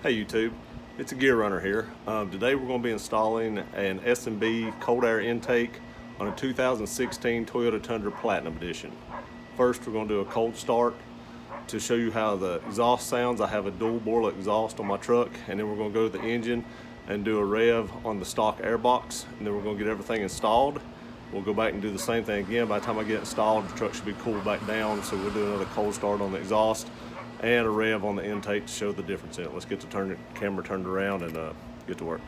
Hey YouTube, it's a Gear Runner here. Today we're going to be installing an S&B cold air intake on a 2016 Toyota Tundra Platinum Edition. First we're going to do a cold start to show you how the exhaust sounds. I have a dual boiler exhaust on my truck, and then we're going to go to the engine and do a rev on the stock airbox, and then we're going to get everything installed. We'll go back and do the same thing again. By the time I get installed, the truck should be cooled back down, so we'll do another cold start on the exhaust and a rev on the intake to show the difference in it. Let's get the camera turned around and get to work.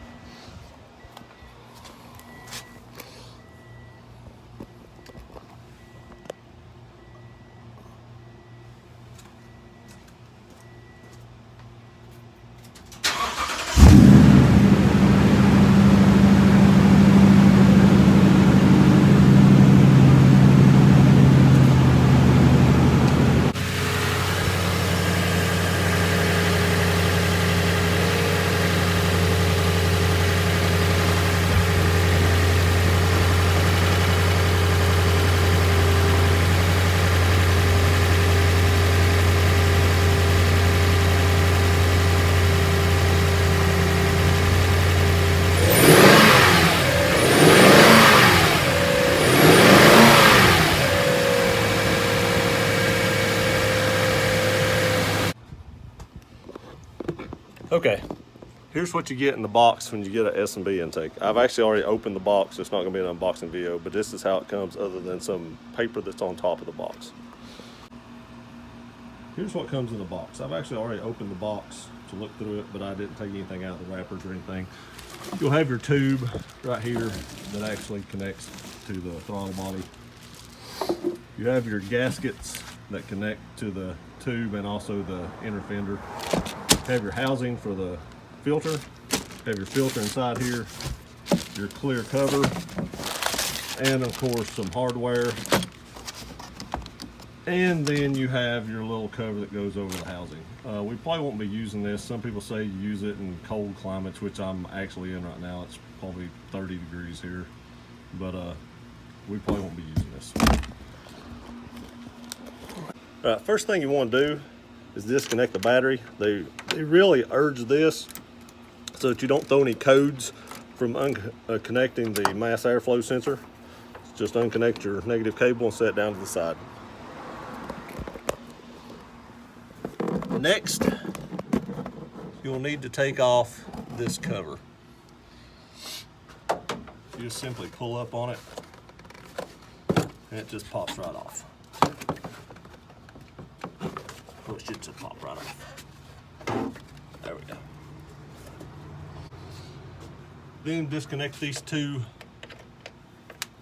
Okay, here's what you get in the box when you get an S&B intake. I've actually already opened the box. It's not going to be an unboxing video, but this is how it comes other than some paper that's on top of the box. Here's what comes in the box. I've actually already opened the box to look through it, but I didn't take anything out of the wrappers or anything. You'll have your tube right here that actually connects to the throttle body. You have your gaskets that connect to the tube and also the inner fender. Have your housing for the filter, have your filter inside here, your clear cover, and of course some hardware. And then you have your little cover that goes over the housing. We probably won't be using this. Some people say you use it in cold climates, which I'm actually in right now. It's probably 30 degrees here, but we probably won't be using this. All right, first thing you want to do is disconnect the battery. They really urge this so that you don't throw any codes from connecting the mass airflow sensor. Just unconnect your negative cable and set it down to the side. Next, you'll need to take off this cover. You just simply pull up on it and it just pops right off. It should just pop right off. There we go. Then disconnect these two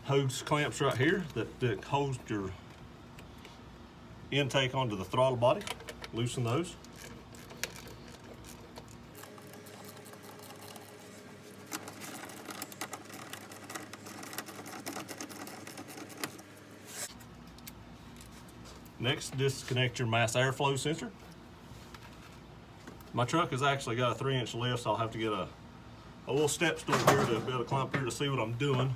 hose clamps right here that hold your intake onto the throttle body. Loosen those. Next, disconnect your mass airflow sensor. My truck has actually got a 3-inch lift, so I'll have to get a little step stool here to be able to climb up here to see what I'm doing.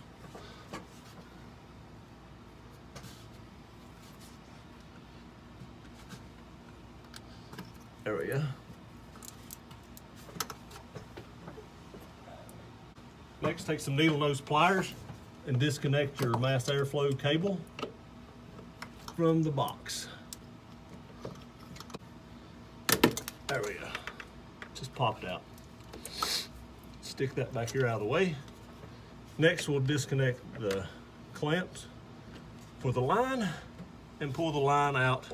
There we go. Next, take some needle nose pliers and disconnect your mass airflow cable from the box. There we go. Just popped out. Stick that back here out of the way. Next, we'll disconnect the clamps for the line and pull the line out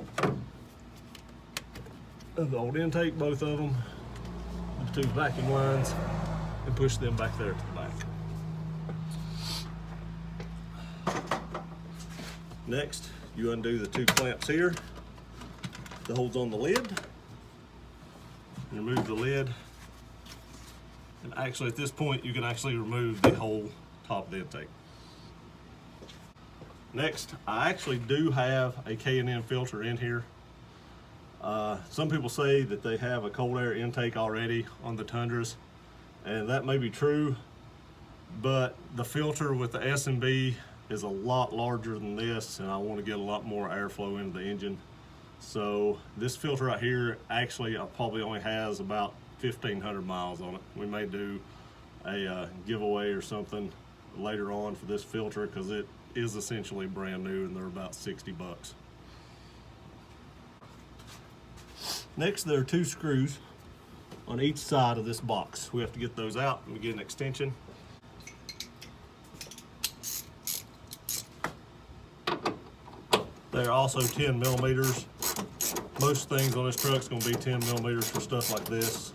of the old intake, both of them, the two vacuum lines, and push them back there to the back. Next, you undo the two clamps here that holds on the lid, and remove the lid. And actually at this point you can actually remove the whole top of the intake. Next, I actually do have a K&N filter in here. Some people say that they have a cold air intake already on the Tundras, and that may be true, but the filter with the S&B is a lot larger than this, and I want to get a lot more airflow into the engine. So this filter right here actually probably only has about 1,500 miles on it. We may do a giveaway or something later on for this filter because it is essentially brand new and they're about 60 bucks. Next, there are 2 screws on each side of this box. We have to get those out and get an extension. They're also 10 millimeters. Most things on this truck is going to be 10 millimeters for stuff like this.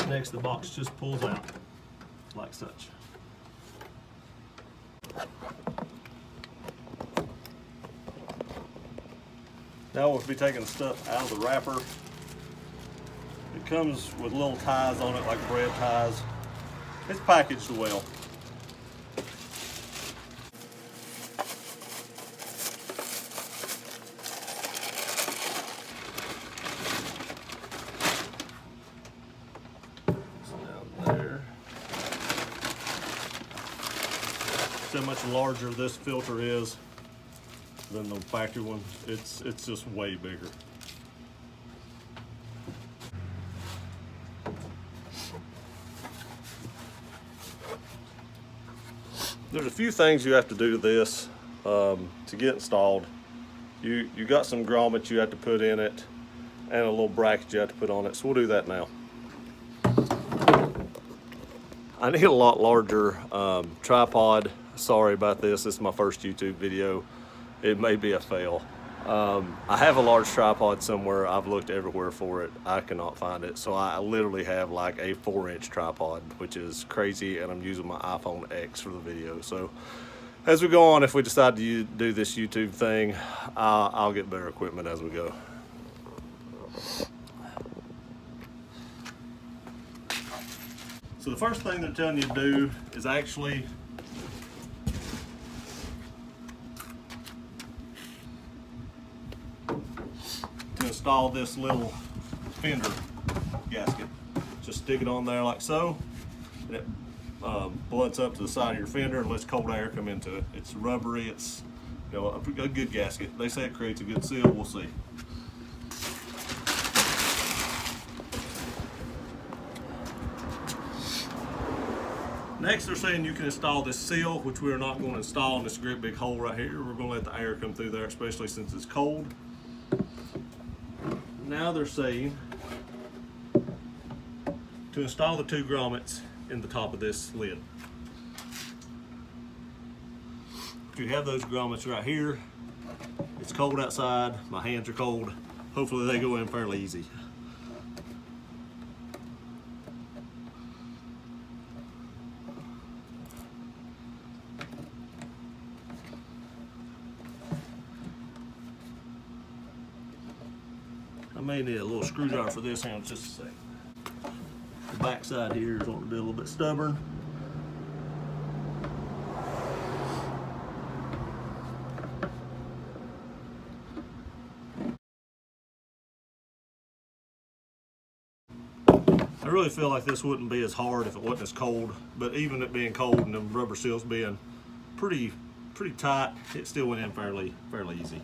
Next, the box just pulls out like such. Now we'll be taking the stuff out of the wrapper. It comes with little ties on it, like bread ties. It's packaged well. How much larger this filter is than the factory one. It's just way bigger. There's a few things you have to do to this to get installed. You got some grommets you have to put in it and a little bracket you have to put on it, so we'll do that now. I need a lot larger tripod. Sorry about this. This is my first YouTube video. It may be a fail. I have a large tripod somewhere. I've looked everywhere for it. I cannot find it. So I literally have like a 4-inch tripod, which is crazy, and I'm using my iPhone X for the video. So as we go on, if we decide to do this YouTube thing, I'll get better equipment as we go. So the first thing they're telling you to do is actually to install this little fender gasket. Just stick it on there like so, and it blunts up to the side of your fender and lets cold air come into it. It's rubbery, it's a good gasket. They say it creates a good seal, we'll see. Next, they're saying you can install this seal, which we are not going to install in this great big hole right here. We're going to let the air come through there, especially since it's cold. Now they're saying to install the 2 grommets in the top of this lid. You have those grommets right here. It's cold outside, my hands are cold. Hopefully they go in fairly easy. I may need a little screwdriver for this. Hang on just a second. The back side here is wanting to be a little bit stubborn. I really feel like this wouldn't be as hard if it wasn't as cold, but even it being cold and the rubber seals being pretty tight, it still went in fairly easy.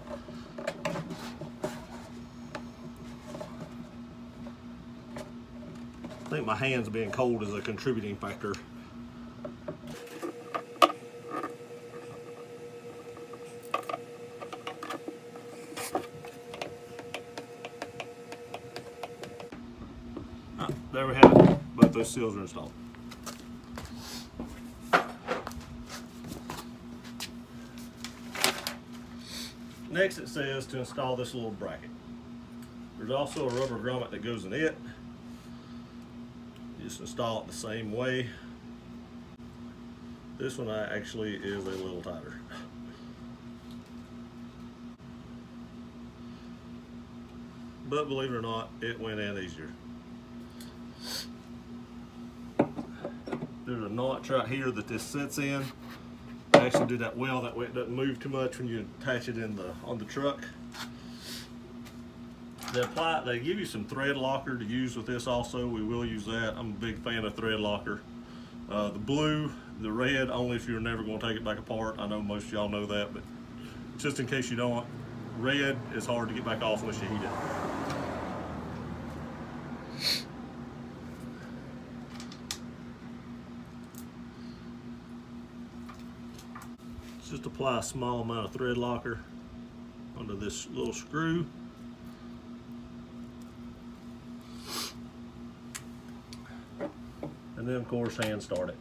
I think my hands being cold is a contributing factor. There we have it. Both those seals are installed. Next, it says to install this little bracket. There's also a rubber grommet that goes in it. You just install it the same way. This one actually is a little tighter. But believe it or not, it went in easier. There's a notch right here that this sits in. actually do that well, that way it doesn't move too much when you attach it on the truck. They give you some thread locker to use with this also. We will use that. I'm a big fan of thread locker. The blue, the red, only if you're never going to take it back apart. I know most of y'all know that, but just in case you don't, red is hard to get back off unless you heat it. Just apply a small amount of thread locker onto this little screw. And then of course hand start it.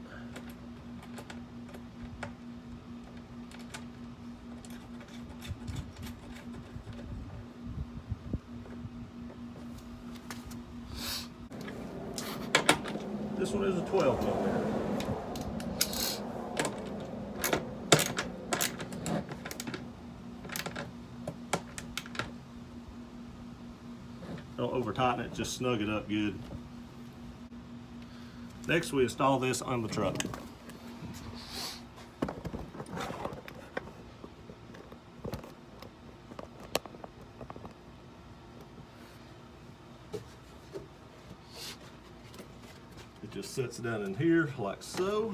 This one is a 12 millimeter. Don't over tighten it, just snug it up good. Next, we install this on the truck. It just sits down in here like so.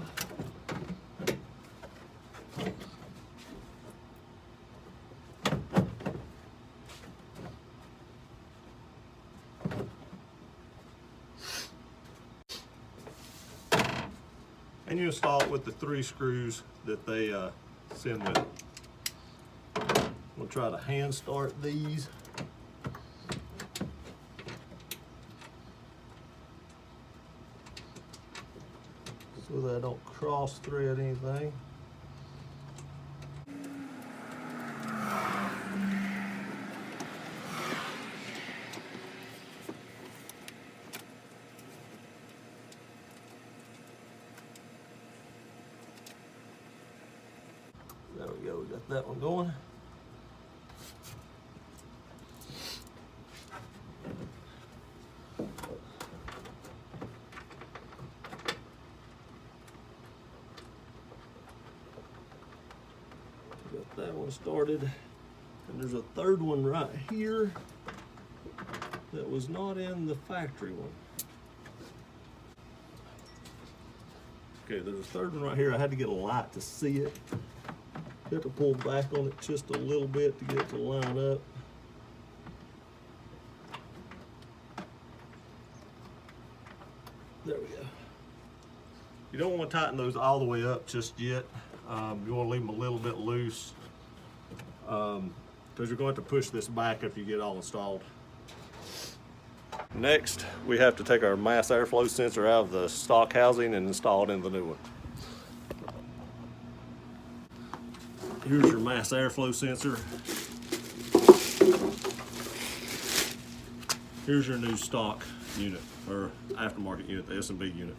And you install it with the 3 screws that they send with it. We'll try to hand start these. So that I don't cross thread anything. There we go, we got that one going. Got that one started. And there's a third one right here that was not in the factory one. Okay, there's a third one right here. I had to get a light to see it. You have to pull back on it just a little bit to get it to line up. There we go. You don't want to tighten those all the way up just yet. You want to leave them a little bit loose because you're going to have to push this back if you get all installed. Next, we have to take our mass airflow sensor out of the stock housing and install it in the new one. Here's your mass airflow sensor. Here's your new stock unit, or aftermarket unit, the S&B unit.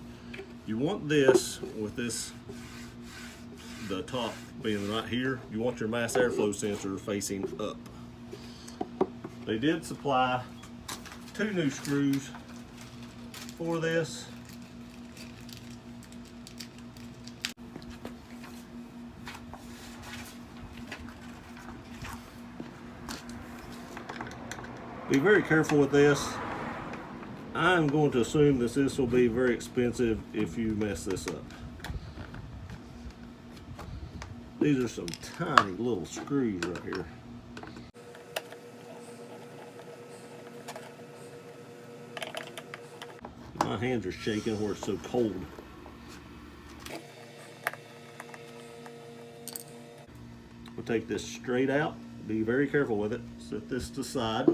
You want this, with this, the top being right here, you want your mass airflow sensor facing up. They did supply 2 new screws for this. Be very careful with this. I'm going to assume that this will be very expensive if you mess this up. These are some tiny little screws right here. My hands are shaking where it's so cold. We'll take this straight out. Be very careful with it. Set this to the side.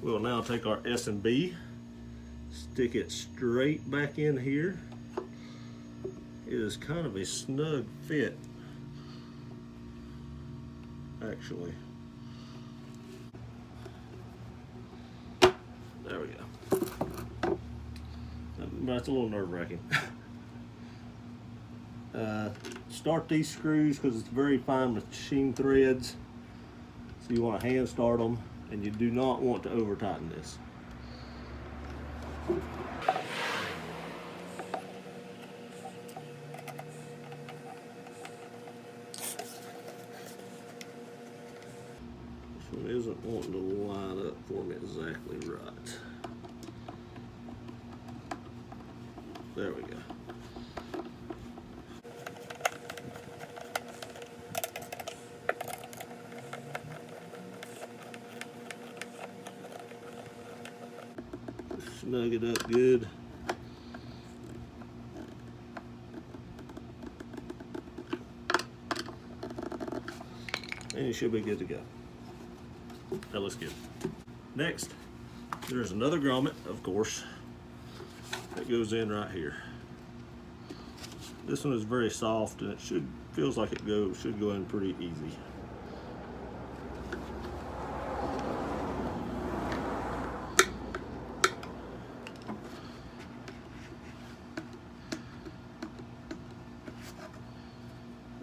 We'll now take our S&B, stick it straight back in here. It is kind of a snug fit, actually. There we go. That's a little nerve-wracking. Start these screws because it's very fine machine threads. So you want to hand start them, and you do not want to over tighten this. It isn't wanting to line up for me exactly right. There we go. Snug it up good. And you should be good to go. That looks good. Next, there's another grommet, of course, that goes in right here. This one is very soft and it feels like it should go in pretty easy.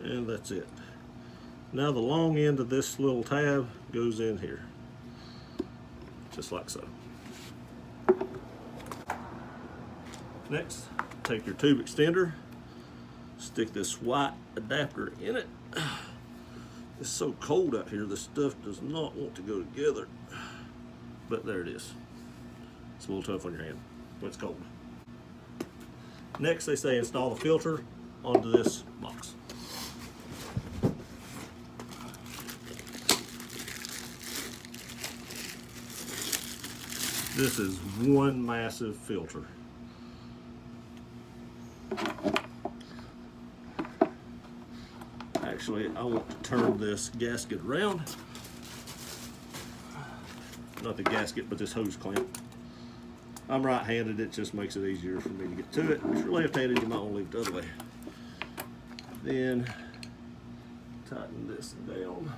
And that's it. Now the long end of this little tab goes in here, just like so. Next, take your tube extender, stick this white adapter in it. It's so cold out here, this stuff does not want to go together. But there it is. It's a little tough on your hand, but it's cold. Next, they say install the filter onto this box. This is one massive filter. Actually, I want to turn this gasket around. Not the gasket, but this hose clamp. I'm right-handed, it just makes it easier for me to get to it. If you're left-handed, you might want to leave it the other way. Then, tighten this down.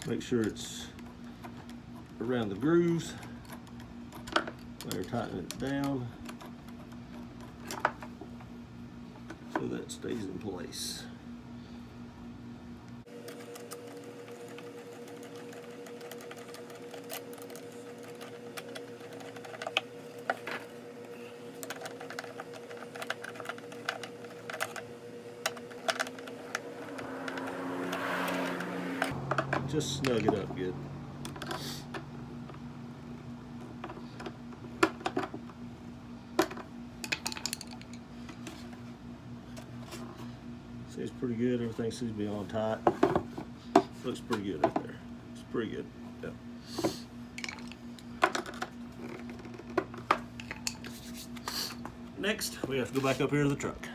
Make sure it's around the grooves. There, tighten it down so that it stays in place. Just snug it up good. Seems pretty good. Everything seems to be on tight. Looks pretty good right there. It's pretty good. Yeah. Next, we have to go back up here to the truck.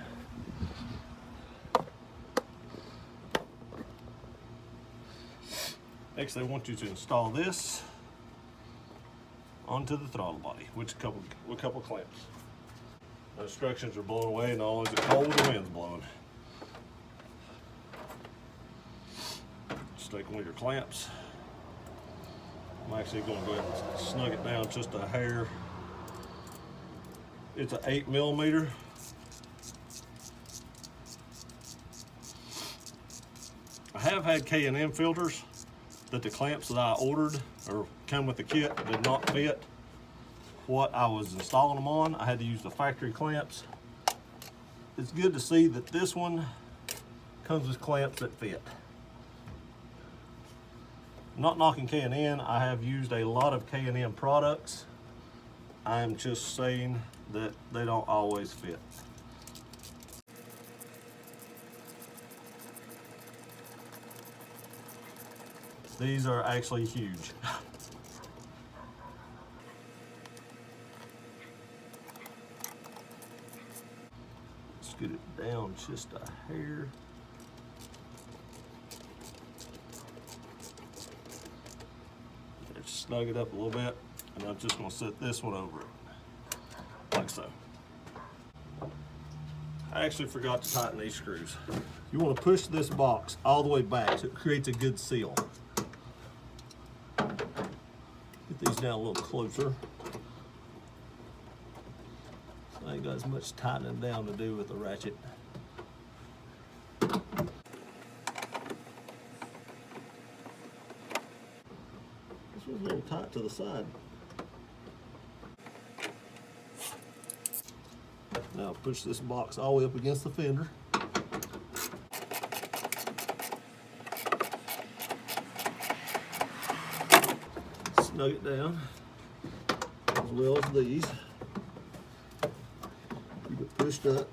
Next, they want you to install this onto the throttle body, with a couple clamps. The instructions are blown away, and not only is it cold, the wind's blowing. Just take one of your clamps. I'm actually going to go ahead and snug it down just a hair. It's an 8mm. I have had K&M filters that the clamps that I ordered or come with the kit did not fit what I was installing them on. I had to use the factory clamps. It's good to see that this one comes with clamps that fit. I'm not knocking K&M. I have used a lot of K&M products. I'm just saying that they don't always fit. These are actually huge. Scoot it down just a hair. Just snug it up a little bit, and I'm just going to set this one over it, like so. I actually forgot to tighten these screws. You want to push this box all the way back so it creates a good seal. Get these down a little closer. I ain't got as much tightening down to do with the ratchet. This one's a little tight to the side. Now push this box all the way up against the fender. Snug it down, as well as these. Keep it pushed up.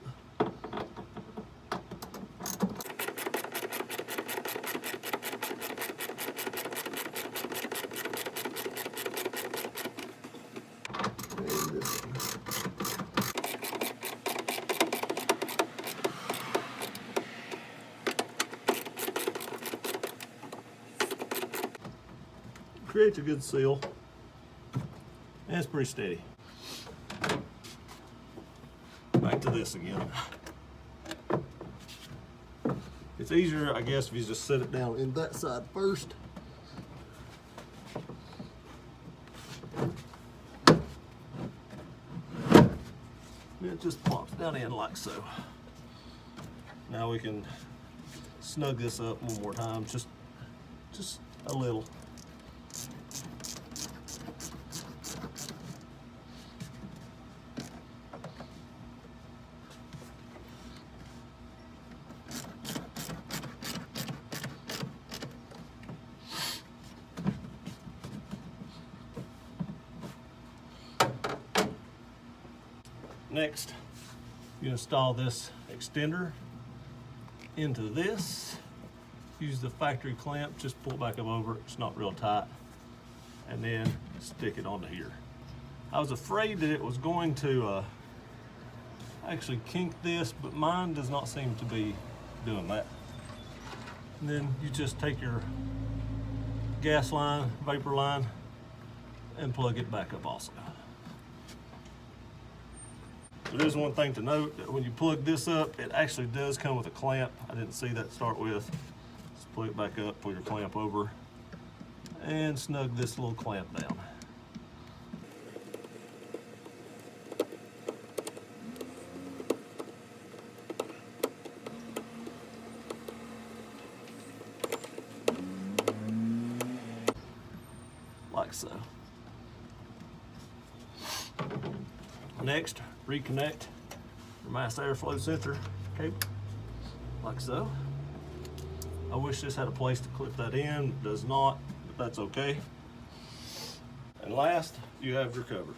And this one. Creates a good seal, and it's pretty steady. Back to this again. It's easier, I guess, if you just set it down in that side first. And it just plops down in like so. Now we can snug this up one more time, just a little. Next, you install this extender into this. Use the factory clamp, just pull it back up over it. It's not real tight. And then stick it onto here. I was afraid that it was going to actually kink this, but mine does not seem to be doing that. And then you just take your gas line, vapor line, and plug it back up also. There is one thing to note, that when you plug this up, it actually does come with a clamp. I didn't see that to start with. Just plug it back up, pull your clamp over, and snug this little clamp down. Like so. Next, reconnect your mass airflow sensor cable, like so. I wish this had a place to clip that in. It does not, but that's okay. And last, you have your cover.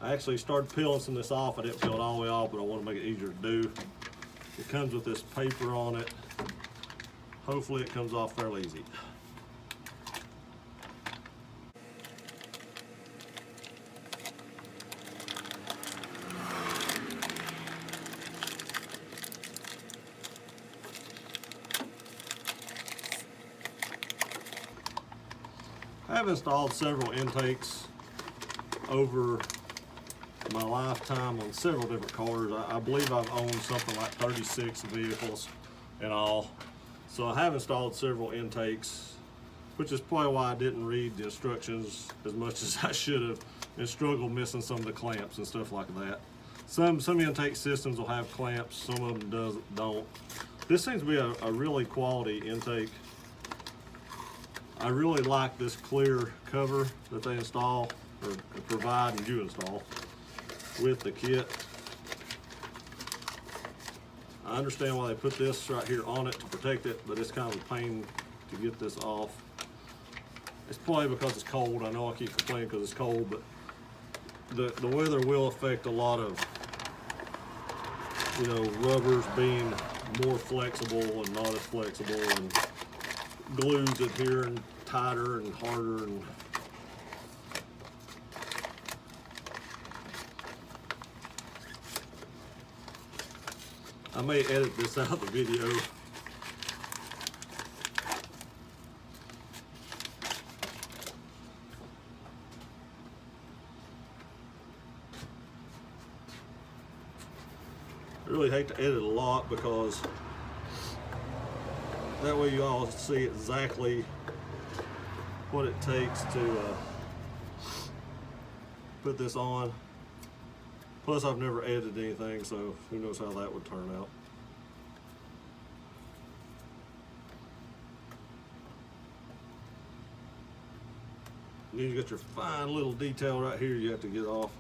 I actually started peeling some of this off. I didn't peel it all the way off, but I want to make it easier to do. It comes with this paper on it. Hopefully it comes off fairly easy. I've installed several intakes over my lifetime on several different cars. I believe I've owned something like 36 vehicles in all. So I have installed several intakes, which is probably why I didn't read the instructions as much as I should have and struggled missing some of the clamps and stuff like that. Some intake systems will have clamps, some of them don't. This seems to be a really quality intake. I really like this clear cover that they install, or provide and you install with the kit. I understand why they put this right here on it to protect it, but it's kind of a pain to get this off. It's probably because it's cold. I know I keep complaining because it's cold, but the weather will affect a lot of, rubbers being more flexible and not as flexible, and glues adhering tighter and harder, and I may edit this out of the video. I really hate to edit a lot because that way you all see exactly what it takes to put this on. Plus I've never edited anything, so who knows how that would turn out. And then you got your fine little detail right here you have to get off.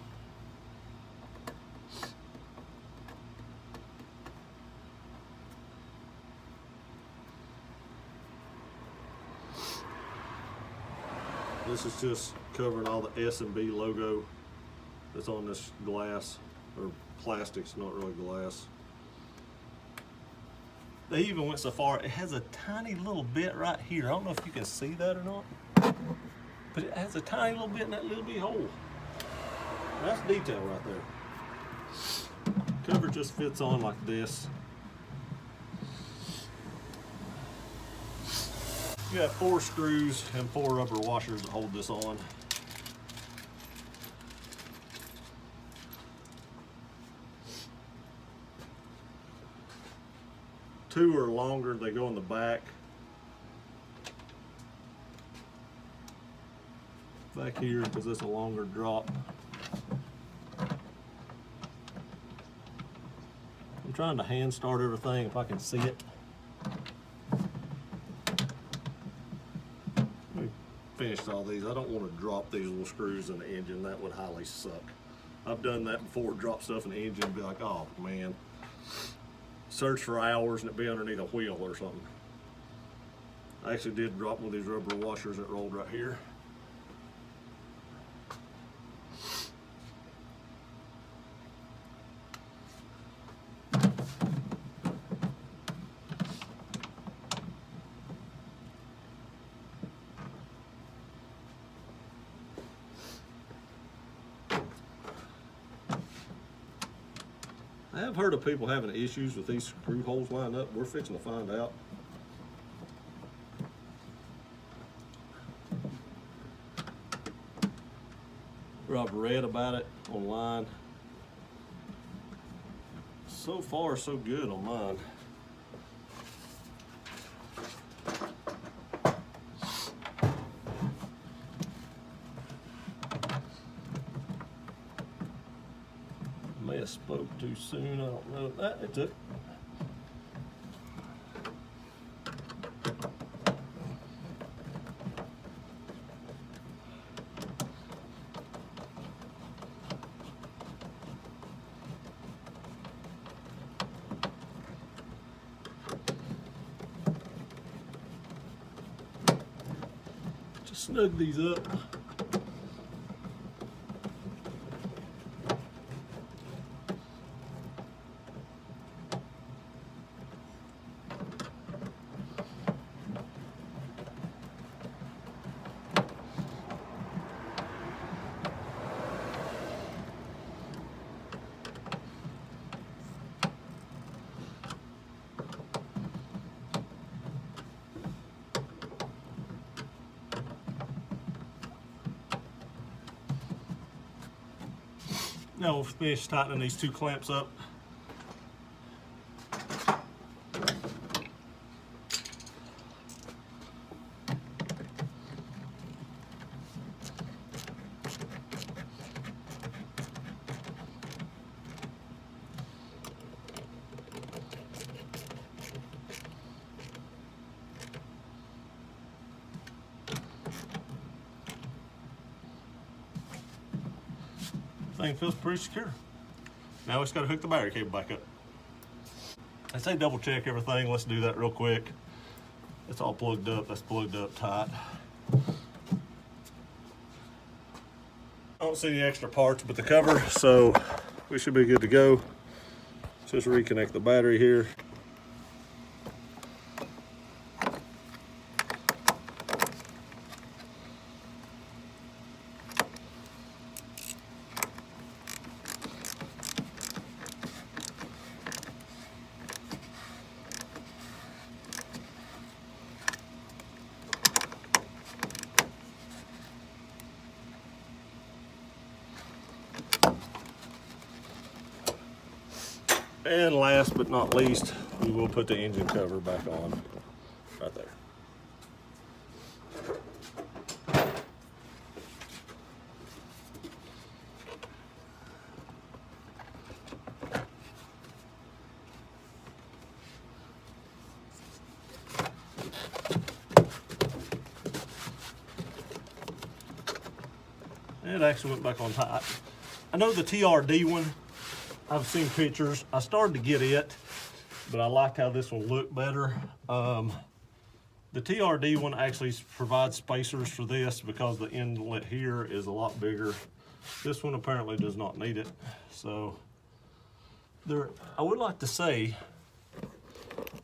This is just covering all the S&B logo that's on this glass, or plastic's not really glass. They even went so far, it has a tiny little bit right here. I don't know if you can see that or not, but it has a tiny little bit in that little bitty hole. That's detail right there. Cover just fits on like this. You have 4 screws and 4 rubber washers that hold this on. Two are longer, they go in the back. Back here, because it's a longer drop. I'm trying to hand start everything if I can see it. Finished all these. I don't want to drop these little screws in the engine. That would highly suck. I've done that before, drop stuff in the engine and be like, oh man. Search for hours and it'd be underneath a wheel or something. I actually did drop one of these rubber washers that rolled right here. I have heard of people having issues with these screw holes lined up. We're fixing to find out. I've read about it online. So far, so good on mine. May have spoke too soon, I don't know. That it took. Just snug these up. Now we'll finish tightening these 2 clamps up. Thing feels pretty secure. Now it's got to hook the battery cable back up. I say double check everything. Let's do that real quick. It's all plugged up. That's plugged up tight. I don't see any extra parts but the cover, so we should be good to go. Just reconnect the battery here. And last but not least, we will put the engine cover back on right there. It actually went back on tight. I know the TRD one, I've seen pictures. I started to get it, but I like how this will look better. The TRD one actually provides spacers for this because the inlet here is a lot bigger. This one apparently does not need it. So there, I would like to say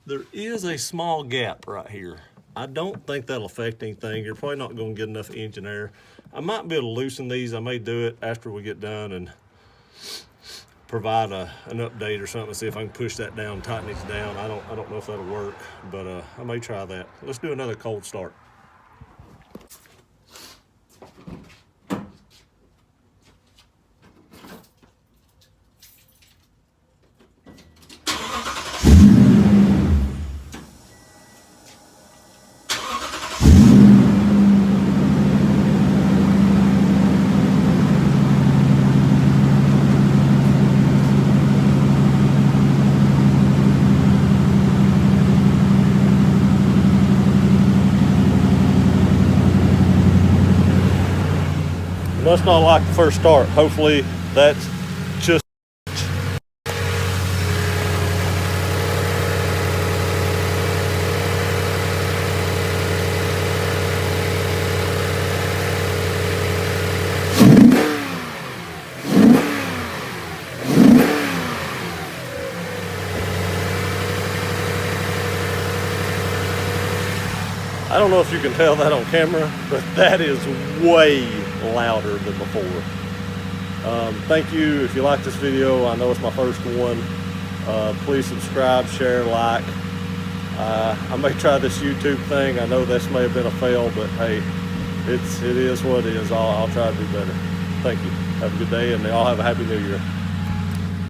there is a small gap right here. I don't think that'll affect anything. You're probably not going to get enough engine air. I might be able to loosen these. I may do it after we get done and provide an update or something, see if I can push that down, tighten these down. I don't know if that'll work, but I may try that. Let's do another cold start. Must not like the first start. Hopefully that's just. I don't know if you can tell that on camera, but that is way louder than before. Thank you. If you like this video, I know it's my first one. Please subscribe, share, like. I may try this YouTube thing. I know this may have been a fail, but hey, it is what it is. I'll try to do better. Thank you. Have a good day, and all have a happy new year.